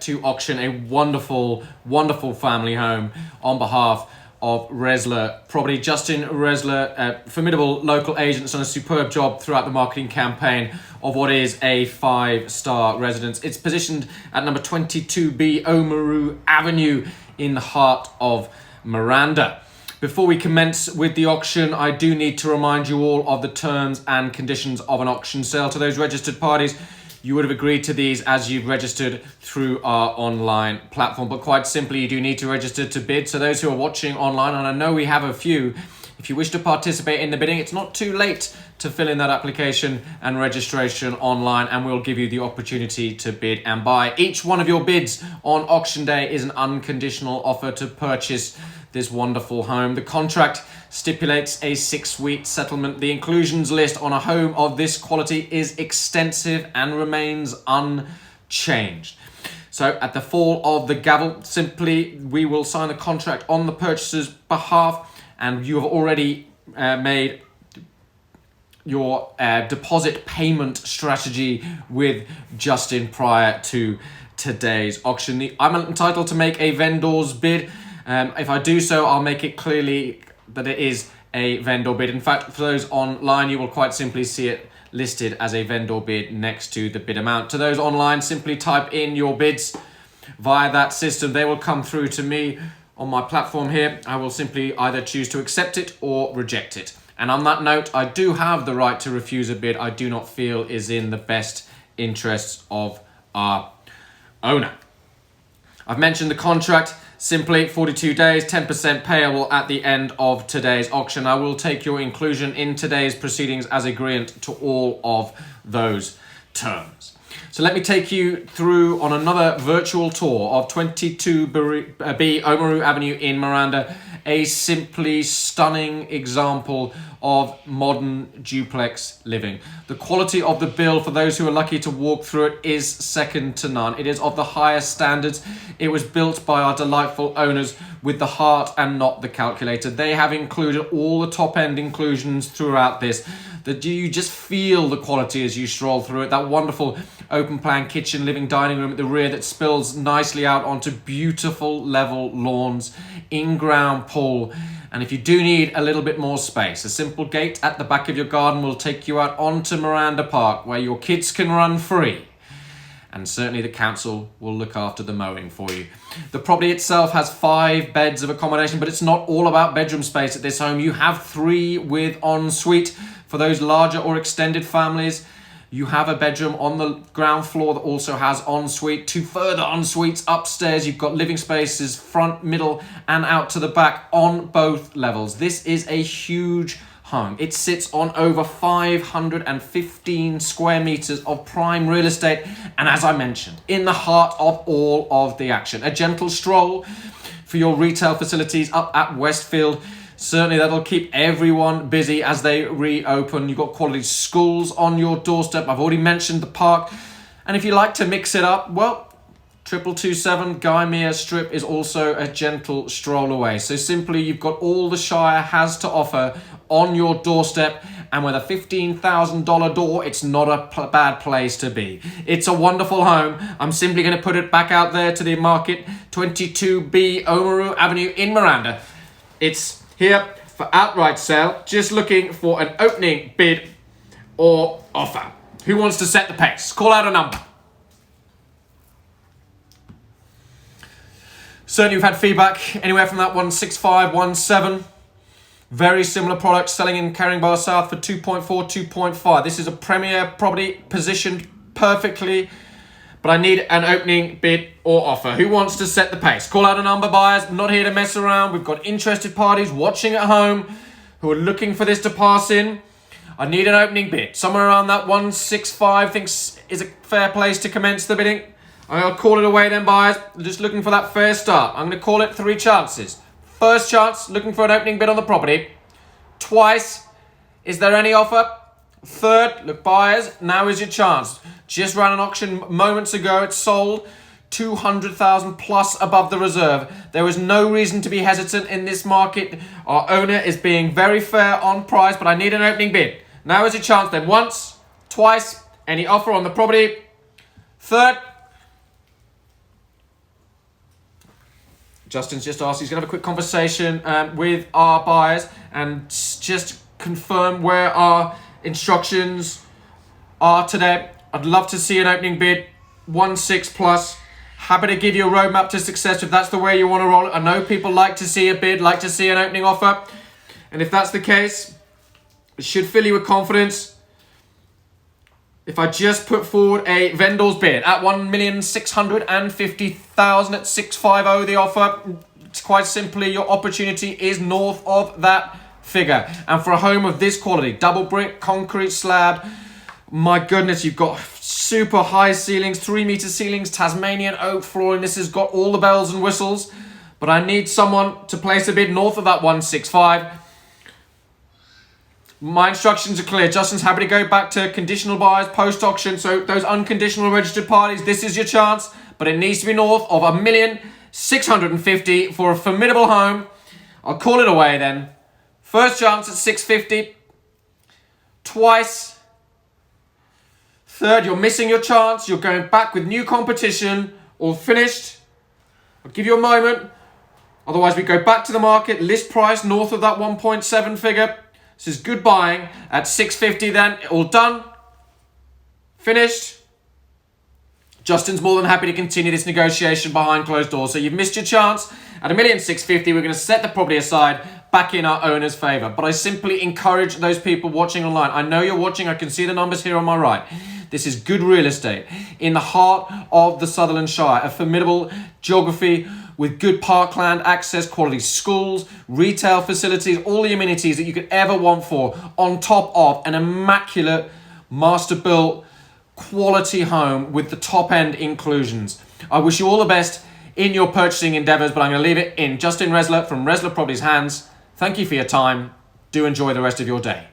to auction a wonderful, wonderful family home on behalf of Resler Property. Justin Resler, a formidable local agent, has done a superb job throughout the marketing campaign of what is a 5-star residence. It's positioned at number 22B Oamaru Avenue in the heart of Miranda. Before we commence with the auction, I do need to remind you all of the terms and conditions of an auction sale. To those registered parties, you would have agreed to these as you've registered through our online platform. But quite simply, you do need to register to bid. So those who are watching online, and I know we have a few, if you wish to participate in the bidding, it's not too late to fill in that application and registration online, and we'll give you the opportunity to bid and buy. Each one of your bids on auction day is an unconditional offer to purchase this wonderful home. The contract stipulates a 6-week settlement. The inclusions list on a home of this quality is extensive and remains unchanged. So at the fall of the gavel, simply we will sign the contract on the purchaser's behalf, and you have already made your deposit payment strategy with Justin prior to today's auction. I'm entitled to make a vendor's bid. If I do so, I'll make it clearly that it is a vendor bid. In fact, for those online, you will quite simply see it listed as a vendor bid next to the bid amount. To those online, simply type in your bids via that system. They will come through to me on my platform here. I will simply either choose to accept it or reject it. And on that note, I do have the right to refuse a bid I do not feel is in the best interests of our owner. I've mentioned the contract. Simply 42 days, 10% payable at the end of today's auction. I will take your inclusion in today's proceedings as agreeant to all of those terms. So let me take you through on another virtual tour of 22B Oamaru Avenue in Miranda, a simply stunning example of modern duplex living. The quality of the build, for those who are lucky to walk through it, is second to none. It is of the highest standards. It was built by our delightful owners with the heart and not the calculator. They have included all the top-end inclusions throughout this. That you just feel the quality as you stroll through it. That wonderful open-plan kitchen, living, dining room at the rear that spills nicely out onto beautiful level lawns, in-ground pool. And if you do need a little bit more space, a simple gate at the back of your garden will take you out onto Miranda Park, where your kids can run free. And certainly the council will look after the mowing for you. The property itself has 5 beds of accommodation, but it's not all about bedroom space at this home. You have 3 with ensuite. For those larger or extended families, you have a bedroom on the ground floor that also has ensuite. 2 further ensuites upstairs. You've got living spaces front, middle, and out to the back on both levels. This is a huge home. It sits on over 515 square meters of prime real estate, and as I mentioned, in the heart of all of the action. A gentle stroll for your retail facilities up at Westfield. Certainly that'll keep everyone busy as they reopen. You've got quality schools on your doorstep. I've already mentioned the park. And if you like to mix it up, well, 2227 Gymea Strip is also a gentle stroll away. So simply you've got all the Shire has to offer on your doorstep. And with a $15,000 door, it's not a bad place to be. It's a wonderful home. I'm simply going to put it back out there to the market. 22B Oamaru Avenue in Miranda. It's here for outright sale, just looking for an opening bid or offer. Who wants to set the pace? Call out a number. Certainly we've had feedback anywhere from that 16517. Very similar products selling in Caringbah South for 2.4, 2.5. This is a premier property positioned perfectly, but I need an opening bid or offer. Who wants to set the pace? Call out a number, buyers. I'm not here to mess around. We've got interested parties watching at home who are looking for this to pass in. I need an opening bid. Somewhere around that 165 thinks is a fair place to commence the bidding. I'll call it away then, buyers. Just looking for that fair start. I'm going to call it 3 chances. First chance, looking for an opening bid on the property. Twice, is there any offer? Third, look, buyers, now is your chance. Just ran an auction moments ago. It sold 200,000 plus above the reserve. There was no reason to be hesitant in this market. Our owner is being very fair on price, but I need an opening bid. Now is your chance then. Once, twice, any offer on the property. Third, Justin's just asked, he's going to have a quick conversation with our buyers and just confirm where our instructions are today. I'd love to see an opening bid, 1.6 plus. Happy to give you a roadmap to success if that's the way you want to roll it. I know people like to see a bid, like to see an opening offer. And if that's the case, it should fill you with confidence. If I just put forward a vendor's bid at 1,650,000 at 650, the offer, it's quite simply your opportunity is north of that figure. And for a home of this quality, double brick, concrete slab, my goodness, you've got super high ceilings, 3-meter ceilings, Tasmanian oak flooring. This has got all the bells and whistles. But I need someone to place a bid north of that 165. My instructions are clear. Justin's happy to go back to conditional buyers post-auction. So those unconditional registered parties, this is your chance. But it needs to be north of 1,650,000 for a formidable home. I'll call it away then. First chance at 650. Twice. Third, you're missing your chance. You're going back with new competition or finished. I'll give you a moment. Otherwise, we go back to the market. List price north of that 1.7 figure. This is good buying at 650 then. All done. Finished. Justin's more than happy to continue this negotiation behind closed doors. So you've missed your chance. At 1,650,000, we're going to set the property aside back in our owner's favour. But I simply encourage those people watching online. I know you're watching. I can see the numbers here on my right. This is good real estate in the heart of the Sutherland Shire. A formidable geography with good parkland access, quality schools, retail facilities, all the amenities that you could ever want for, on top of an immaculate master-built quality home with the top-end inclusions. I wish you all the best in your purchasing endeavours, but I'm going to leave it in Justin Resler from Resler Properties hands. Thank you for your time. Do enjoy the rest of your day.